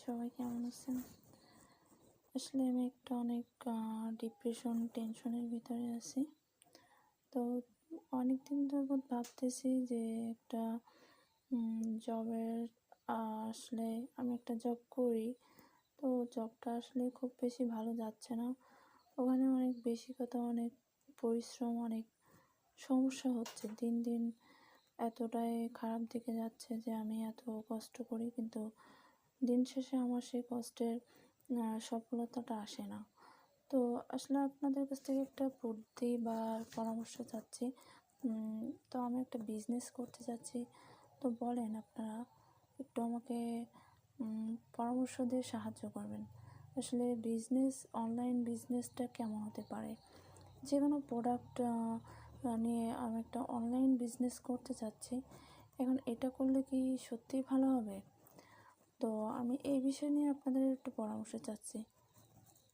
সবাই কেমন আছেন? আসলে আমি একটা অনেক ডিপ্রেশন টেনশনের ভিতরে আছি। তো অনেকদিন যাবৎ ভাবতেছি যে একটা জবের আসলে আমি একটা জব করি। তো জবটা আসলে খুব বেশি ভালো যাচ্ছে না। ওখানে অনেক বেশি কথা, অনেক পরিশ্রম, অনেক সমস্যা হচ্ছে। দিন দিন এতটাই খারাপ দিকে যাচ্ছে যে আমি এত কষ্ট করি, কিন্তু দিন শেষে আমার সেই কষ্টের সফলতাটা আসে না। তো আসলে আপনাদের কাছ থেকে একটা বুদ্ধি বা পরামর্শ চাচ্ছি। তো আমি একটা বিজনেস করতে চাচ্ছি। তো বলেন আপনারা একটু আমাকে পরামর্শ দিয়ে সাহায্য করবেন। আসলে অনলাইন বিজনেসটা কেমন হতে পারে? যেকোনো প্রোডাক্ট নিয়ে আমি একটা অনলাইন বিজনেস করতে চাচ্ছি। এখন এটা করলে কি সত্যিই ভালো হবে? তো আমি এই বিষয় নিয়ে আপনাদের একটু পরামর্শ চাচ্ছি।